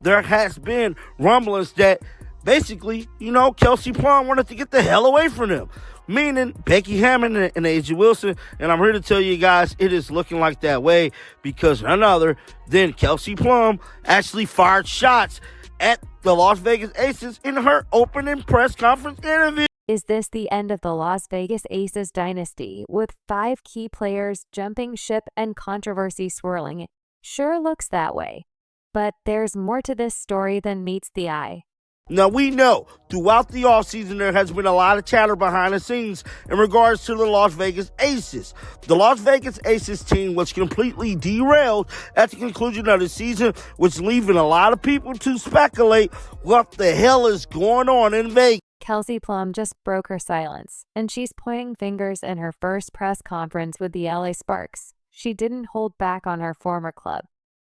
there has been rumblings that basically, Kelsey Plum wanted to get the hell away from them. Meaning Becky Hammond and AJ Wilson. And I'm here to tell you guys, it is looking like that way because none other than Kelsey Plum actually fired shots at the Las Vegas Aces in her opening press conference interview. Is this the end of the Las Vegas Aces dynasty, with 5 key players jumping ship and controversy swirling? Sure looks that way. But there's more to this story than meets the eye. Now, we know throughout the offseason there has been a lot of chatter behind the scenes in regards to the Las Vegas Aces. The Las Vegas Aces team was completely derailed at the conclusion of the season, which leaving a lot of people to speculate what the hell is going on in Vegas. Kelsey Plum just broke her silence, and she's pointing fingers in her first press conference with the LA Sparks. She didn't hold back on her former club.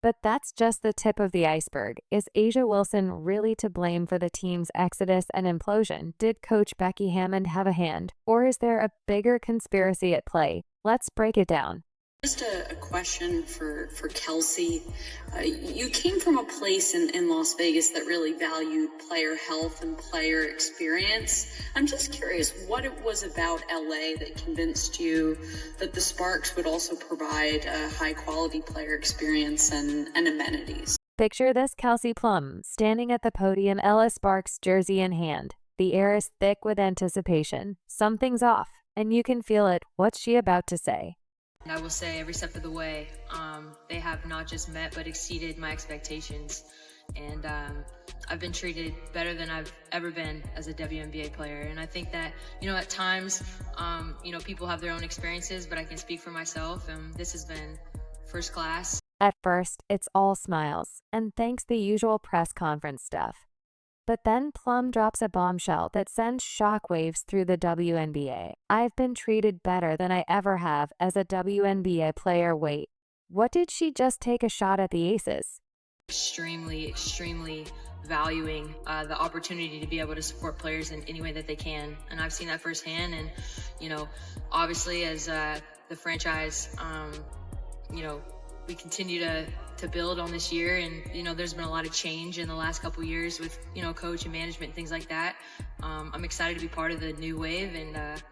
But that's just the tip of the iceberg. Is AJ Wilson really to blame for the team's exodus and implosion? Did Coach Becky Hammond have a hand? Or is there a bigger conspiracy at play? Let's break it down. Just a question for Kelsey. You came from a place in Las Vegas that really valued player health and player experience. I'm just curious what it was about LA that convinced you that the Sparks would also provide a high-quality player experience and amenities. Picture this Kelsey Plum standing at the podium, LA Sparks jersey in hand. The air is thick with anticipation. Something's off, and you can feel it. What's she about to say? I will say every step of the way, they have not just met but exceeded my expectations. And I've been treated better than I've ever been as a WNBA player. And I think that, at times, people have their own experiences, but I can speak for myself. And this has been first class. At first, it's all smiles and thanks the usual press conference stuff. But then Plum drops a bombshell that sends shockwaves through the WNBA. I've been treated better than I ever have as a WNBA player. Wait, what did she just take a shot at the Aces? Extremely valuing the opportunity to be able to support players in any way that they can. And I've seen that firsthand. And, obviously as the franchise, we continue to build on this year, and there's been a lot of change in the last couple of years with coach and management and things like that. I'm excited to be part of the new wave, and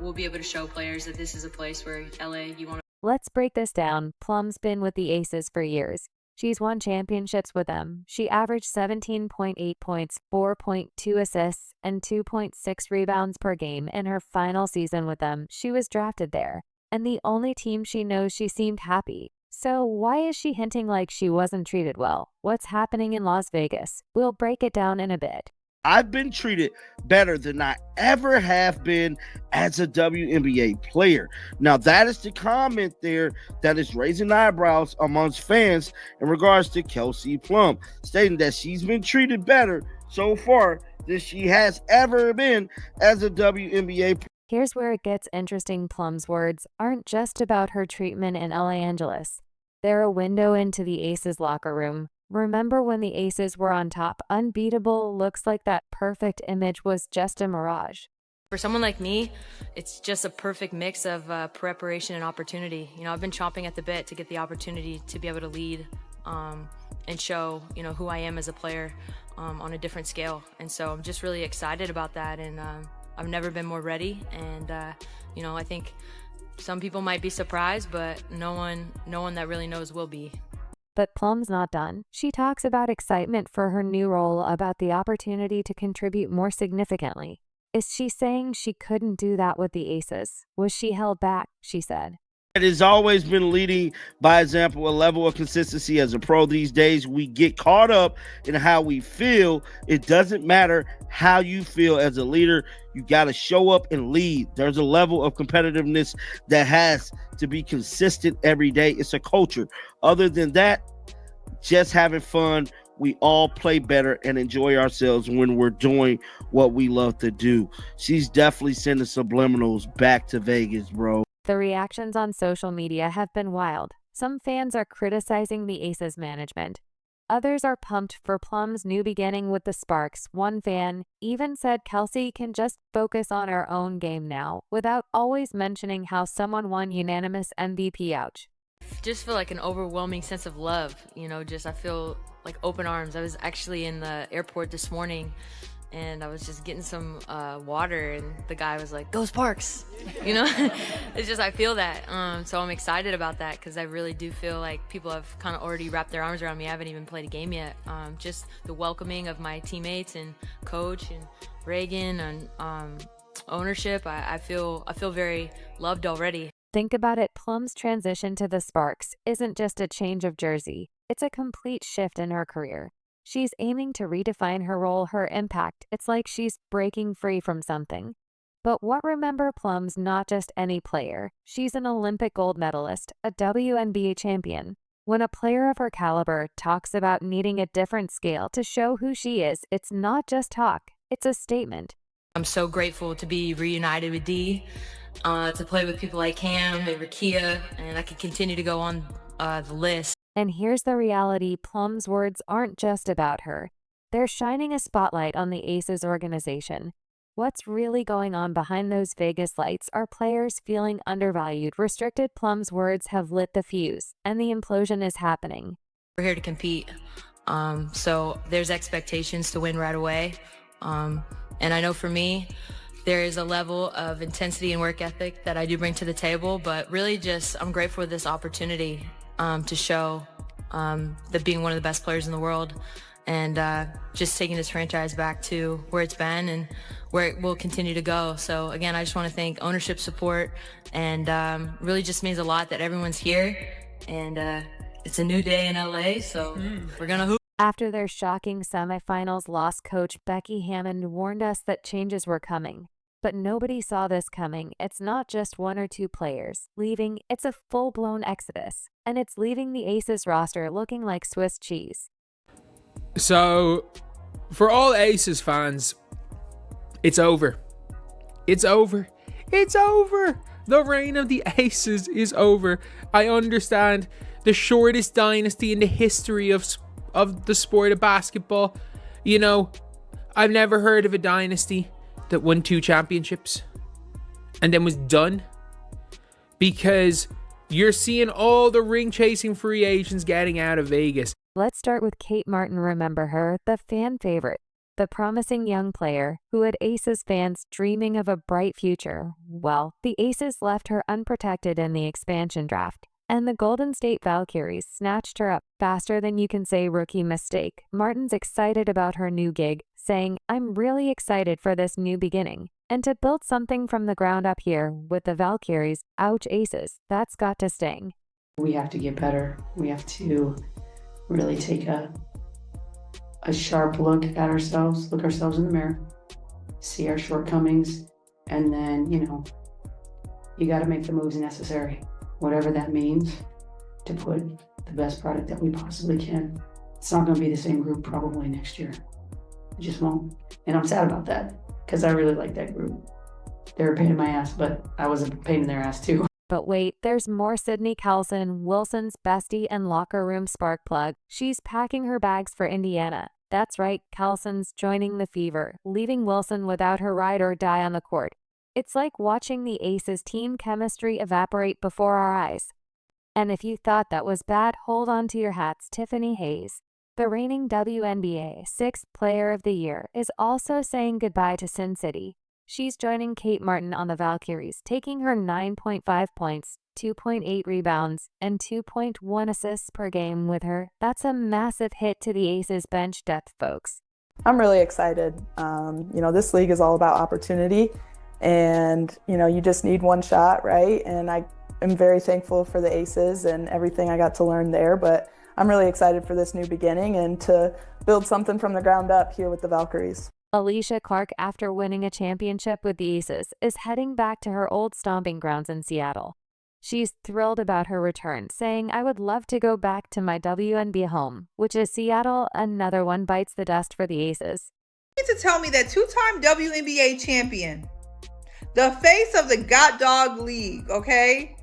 we'll be able to show players that this is a place where LA you want to. Let's break this down. Plum's been with the Aces for years. She's won championships with them. She averaged 17.8 points, 4.2 assists, and 2.6 rebounds per game in her final season with them. She was drafted there, and the only team she knows she seemed happy. So why is she hinting like she wasn't treated well? What's happening in Las Vegas? We'll break it down in a bit. I've been treated better than I ever have been as a WNBA player. Now, that is the comment there that is raising eyebrows amongst fans in regards to Kelsey Plum, stating that she's been treated better so far than she has ever been as a WNBA player. Here's where it gets interesting. Plum's words aren't just about her treatment in Los Angeles. They're a window into the Aces locker room. Remember when the Aces were on top, unbeatable? Looks like that perfect image was just a mirage. For someone like me, it's just a perfect mix of preparation and opportunity. I've been chomping at the bit to get the opportunity to be able to lead and show, who I am as a player on a different scale. And so I'm just really excited about that. And I've never been more ready. And, I think some people might be surprised, but no one that really knows will be. But Plum's not done. She talks about excitement for her new role, about the opportunity to contribute more significantly. Is she saying she couldn't do that with the Aces? Was she held back, she said. It has always been leading by example, a level of consistency as a pro. These days, we get caught up in how we feel. It doesn't matter how you feel as a leader. You got to show up and lead. There's a level of competitiveness that has to be consistent every day. It's a culture. Other than that, just having fun. We all play better and enjoy ourselves when we're doing what we love to do. She's definitely sending subliminals back to Vegas, bro. The reactions on social media have been wild. Some fans are criticizing the Aces management. Others are pumped for Plum's new beginning with the Sparks. One fan even said Kelsey can just focus on her own game now, without always mentioning how someone won unanimous MVP. Ouch. Just feel like an overwhelming sense of love. I feel like open arms. I was actually in the airport this morning, and I was just getting some water, and the guy was like, "Go Sparks!" You know, it's just I feel that. So I'm excited about that because I really do feel like people have kind of already wrapped their arms around me. I haven't even played a game yet. Just the welcoming of my teammates and coach and Reagan and ownership. I feel very loved already. Think about it, Plum's transition to the Sparks isn't just a change of jersey. It's a complete shift in her career. She's aiming to redefine her role, her impact. It's like she's breaking free from something. But what remember, Plum's not just any player. She's an Olympic gold medalist, a WNBA champion. When a player of her caliber talks about needing a different scale to show who she is, it's not just talk, it's a statement. I'm so grateful to be reunited with Dee, to play with people like Cam and Rakia, and I can continue to go on the list. And here's the reality, Plum's words aren't just about her. They're shining a spotlight on the Aces organization. What's really going on behind those Vegas lights are players feeling undervalued, restricted. Plum's words have lit the fuse, and the implosion is happening. We're here to compete, so there's expectations to win right away. And I know for me, there is a level of intensity and work ethic that I do bring to the table, but really just I'm grateful for this opportunity to show that being one of the best players in the world and just taking this franchise back to where it's been and where it will continue to go. So again, I just want to thank ownership support, and really just means a lot that everyone's here, and it's a new day in LA, so we're gonna hoop. After their shocking semifinals loss, coach Becky Hammond warned us that changes were coming. But nobody saw this coming. It's not just one or two players leaving, it's a full-blown exodus. And it's leaving the Aces roster looking like Swiss cheese. So, for all Aces fans, it's over. It's over. It's over. The reign of the Aces is over. I understand the shortest dynasty in the history of the sport of basketball. You know, I've never heard of a dynasty that won 2 championships and then was done, because you're seeing all the ring-chasing free agents getting out of Vegas. Let's start with Kate Martin. Remember her, the fan favorite, the promising young player who had Aces fans dreaming of a bright future. Well, the Aces left her unprotected in the expansion draft, and the Golden State Valkyries snatched her up faster than you can say rookie mistake. Martin's excited about her new gig, saying, "I'm really excited for this new beginning." And to build something from the ground up here with the Valkyries, ouch Aces, that's got to sting. We have to get better. We have to really take a sharp look at ourselves, look ourselves in the mirror, see our shortcomings, and then, you got to make the moves necessary, whatever that means, to put the best product that we possibly can. It's not going to be the same group probably next year. It just won't. And I'm sad about that because I really like that group. They're a pain in my ass, but I was a pain in their ass too. But wait, there's more. Sydney Colson, Wilson's bestie and locker room spark plug. She's packing her bags for Indiana. That's right, Colson's joining the Fever, leaving Wilson without her ride or die on the court. It's like watching the Aces team chemistry evaporate before our eyes. And if you thought that was bad, hold on to your hats. Tiffany Hayes, the reigning WNBA 6th Player of the Year, is also saying goodbye to Sin City. She's joining Kate Martin on the Valkyries, taking her 9.5 points, 2.8 rebounds, and 2.1 assists per game with her. That's a massive hit to the Aces bench depth, folks. I'm really excited. This league is all about opportunity, and, you just need one shot, right? And I am very thankful for the Aces and everything I got to learn there, but I'm really excited for this new beginning and to build something from the ground up here with the Valkyries. Alicia Clark, after winning a championship with the Aces, is heading back to her old stomping grounds in Seattle. She's thrilled about her return, saying, "I would love to go back to my WNBA home," which is Seattle. Another one bites the dust for the Aces. You need to tell me that two-time WNBA champion, the face of the God Dog League, okay?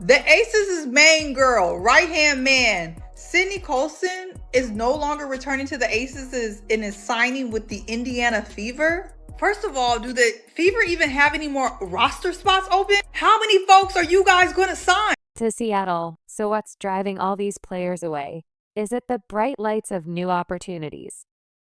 The Aces' main girl, right-hand man, Sydney Colson, is no longer returning to the Aces and is signing with the Indiana Fever. First of all, do the Fever even have any more roster spots open? How many folks are you guys going to sign? To Seattle. So what's driving all these players away? Is it the bright lights of new opportunities?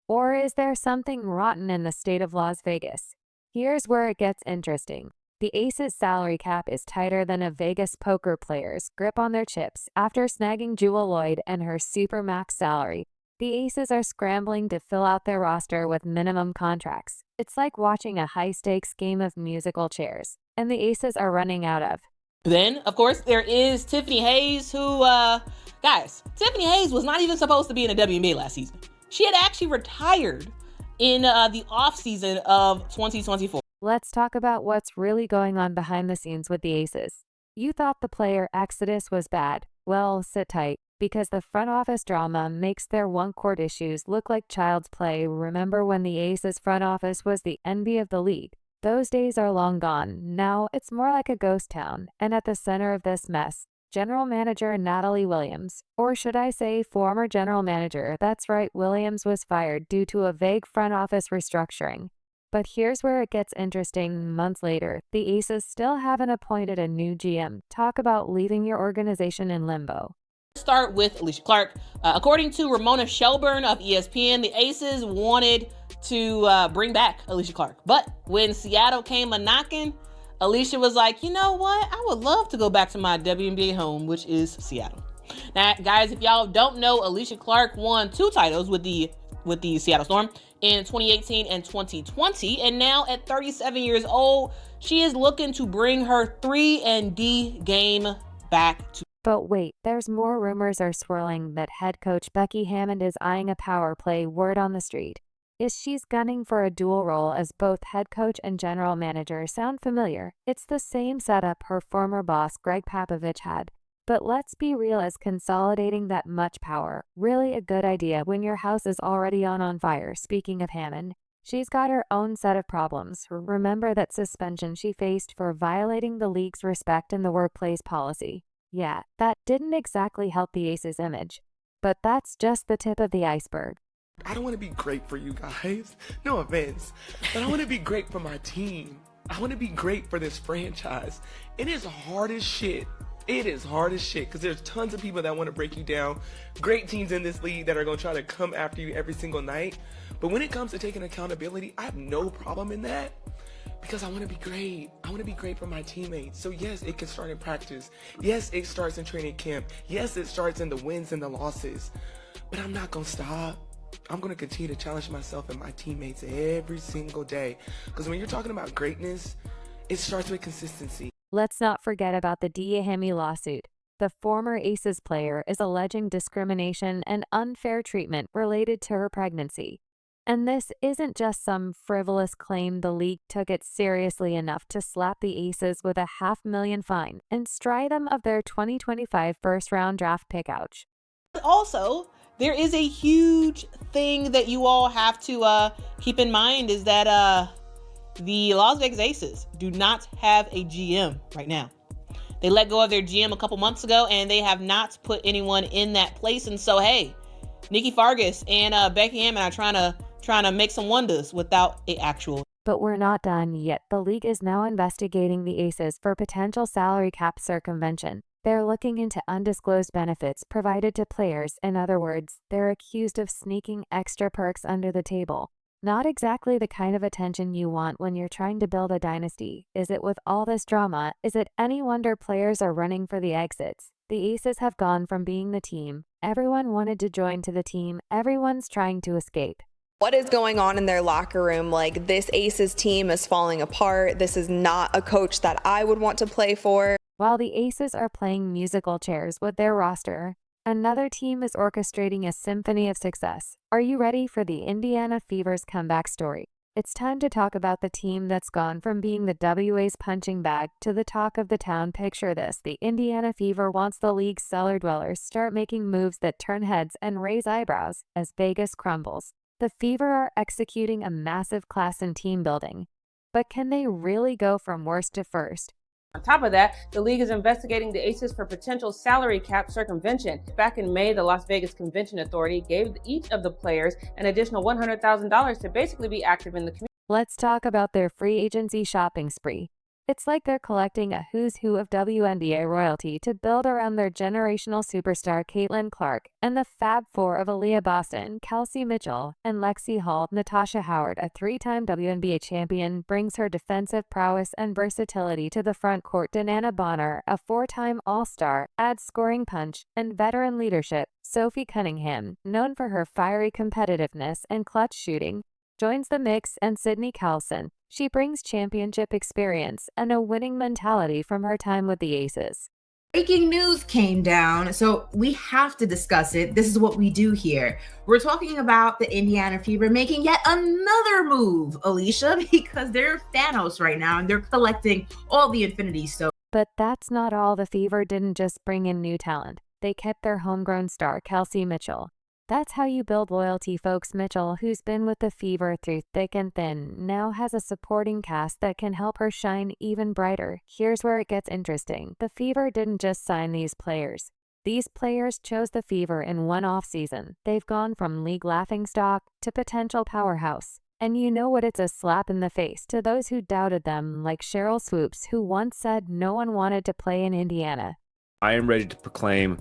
Or is there something rotten in the state of Las Vegas? Here's where it gets interesting. The Aces salary cap is tighter than a Vegas poker player's grip on their chips after snagging Jewel Lloyd and her supermax salary. The Aces are scrambling to fill out their roster with minimum contracts. It's like watching a high-stakes game of musical chairs, and the Aces are running out of. Then, of course, there is Tiffany Hayes, who, guys, Tiffany Hayes was not even supposed to be in the WNBA last season. She had actually retired in the offseason of 2024. Let's talk about what's really going on behind the scenes with the Aces. You thought the player exodus was bad. Well, sit tight, because the front office drama makes their one-court issues look like child's play. Remember when the Aces front office was the envy of the league? Those days are long gone. Now it's more like a ghost town, and at the center of this mess, General Manager Natalie Williams, or should I say former General Manager. That's right, Williams was fired due to a vague front office restructuring. But here's where it gets interesting. Months later, the Aces still haven't appointed a new GM. Talk about leaving your organization in limbo. Let's start with Alicia Clark. According to Ramona Shelburne of ESPN, the Aces wanted to bring back Alicia Clark. But when Seattle came a-knocking, Alicia was like, you know what? I would love to go back to my WNBA home, which is Seattle. Now, guys, if y'all don't know, Alicia Clark won 2 titles with the Seattle Storm in 2018 and 2020. And now at 37 years old, she is looking to bring her 3-and-D game back to. But wait, there's more. Rumors are swirling that head coach Becky Hammond is eyeing a power play. Word on the street is she's gunning for a dual role as both head coach and general manager. Sound familiar? It's the same setup her former boss Greg Popovich had. But let's be real, is consolidating that much power really a good idea when your house is already on fire? Speaking of Hammond, she's got her own set of problems. Remember that suspension she faced for violating the league's respect in the workplace policy? Yeah, that didn't exactly help the Aces' image. But that's just the tip of the iceberg. I don't want to be great for you guys, no offense, but I want to be great for my team. I want to be great for this franchise. It is hard as shit. It is hard as shit because there's tons of people that want to break you down. Great teams in this league that are going to try to come after you every single night. But when it comes to taking accountability, I have no problem in that because I want to be great. I want to be great for my teammates. So yes, it can start in practice. Yes, it starts in training camp. Yes, it starts in the wins and the losses. But I'm not going to stop. I'm going to continue to challenge myself and my teammates every single day. Because when you're talking about greatness, it starts with consistency. Let's not forget about the DIDN lawsuit. The former Aces player is alleging discrimination and unfair treatment related to her pregnancy. And this isn't just some frivolous claim. The league took it seriously enough to slap the Aces with a $500,000 fine and strip them of their 2025 first-round draft pick. Ouch. Also, there is a huge thing that you all have to keep in mind is that the Las Vegas Aces do not have a GM right now. They let go of their GM a couple months ago, and they have not put anyone in that place. And so, hey, Nikki Fargas and Becky Hammond are trying to make some wonders without an actual. But we're not done yet. The league is now investigating the Aces for potential salary cap circumvention. They're looking into undisclosed benefits provided to players. In other words, they're accused of sneaking extra perks under the table. Not exactly the kind of attention you want when you're trying to build a dynasty, is it? With all this drama, is it any wonder players are running for the exits? The Aces have gone from being the team everyone wanted to join to the team everyone's trying to escape. What is going on in their locker room? Like, this Aces team is falling apart. This is not a coach that I would want to play for. While the Aces are playing musical chairs with their roster, another team is orchestrating a symphony of success. Are you ready for the Indiana Fever's comeback story? It's time to talk about the team that's gone from being the WA's punching bag to the talk of the town. Picture this: the Indiana Fever wants the league's cellar dwellers start making moves that turn heads and raise eyebrows as Vegas crumbles. The Fever are executing a massive class in team building. But can they really go from worst to first? On top of that, the league is investigating the Aces for potential salary cap circumvention. Back in May, the Las Vegas Convention Authority gave each of the players an additional $100,000 to basically be active in the community. Let's talk about their free agency shopping spree. It's like they're collecting a who's who of WNBA royalty to build around their generational superstar Caitlin Clark and the Fab Four of Aaliyah Boston, Kelsey Mitchell, and Lexi Hall. Natasha Howard, a three-time WNBA champion, brings her defensive prowess and versatility to the front court. Danana Bonner, a four-time All-Star, adds scoring punch and veteran leadership. Sophie Cunningham, known for her fiery competitiveness and clutch shooting, joins the mix, and Sydney Colson. She brings championship experience and a winning mentality from her time with the Aces. Breaking news came down, so we have to discuss it. This is what we do here. We're talking about the Indiana Fever making yet another move, Alicia, because they're Thanos right now and they're collecting all the Infinity Stones. But that's not all. The Fever didn't just bring in new talent. They kept their homegrown star, Kelsey Mitchell. That's how you build loyalty, folks. Mitchell, who's been with the Fever through thick and thin, now has a supporting cast that can help her shine even brighter. Here's where it gets interesting. The Fever didn't just sign these players. These players chose the Fever in one off-season. They've gone from league laughingstock to potential powerhouse. And you know what? It's a slap in the face to those who doubted them, like Cheryl Swoops, who once said no one wanted to play in Indiana. I am ready to proclaim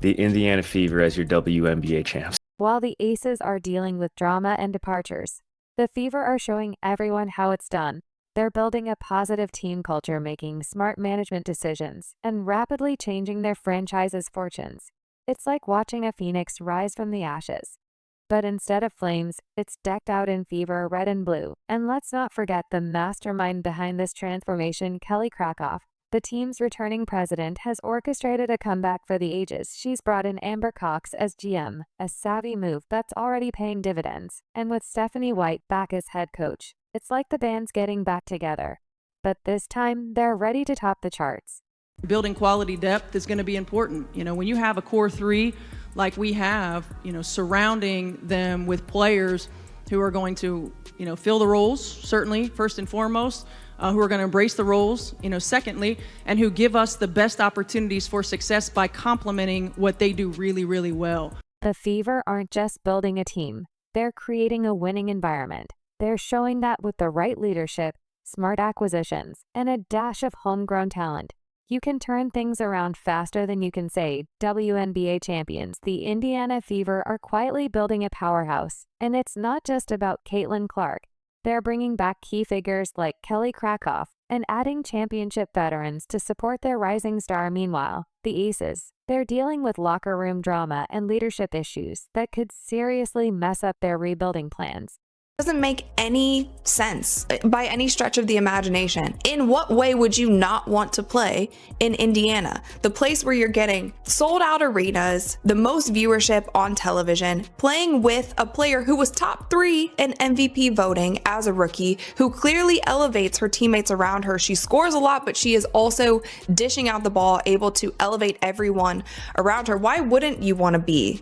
the Indiana Fever as your WNBA champs. While the Aces are dealing with drama and departures, the Fever are showing everyone how it's done. They're building a positive team culture, making smart management decisions, and rapidly changing their franchise's fortunes. It's like watching a phoenix rise from the ashes. But instead of flames, it's decked out in Fever red and blue. And let's not forget the mastermind behind this transformation, Kelly Krakoff. The team's returning president has orchestrated a comeback for the ages. She's brought in Amber Cox as GM, a savvy move that's already paying dividends. And with Stephanie White back as head coach, it's like the band's getting back together. But this time, they're ready to top the charts. Building quality depth is going to be important. You know, when you have a core three like we have, you know, surrounding them with players who are going to, you know, fill the roles, certainly, first and foremost, who are going to embrace the roles, you know, secondly, and who give us the best opportunities for success by complementing what they do really, really well. The Fever aren't just building a team. They're creating a winning environment. They're showing that with the right leadership, smart acquisitions, and a dash of homegrown talent, you can turn things around faster than you can say. WNBA champions, the Indiana Fever, are quietly building a powerhouse. And it's not just about Caitlin Clark. They're bringing back key figures like Kelly Krakoff and adding championship veterans to support their rising star. Meanwhile, the Aces, they're dealing with locker room drama and leadership issues that could seriously mess up their rebuilding plans. Doesn't make any sense by any stretch of the imagination. In what way would you not want to play in Indiana? The place where you're getting sold out arenas, the most viewership on television, playing with a player who was top 3 in MVP voting as a rookie, who clearly elevates her teammates around her. She scores a lot, but she is also dishing out the ball, able to elevate everyone around her. Why wouldn't you want to be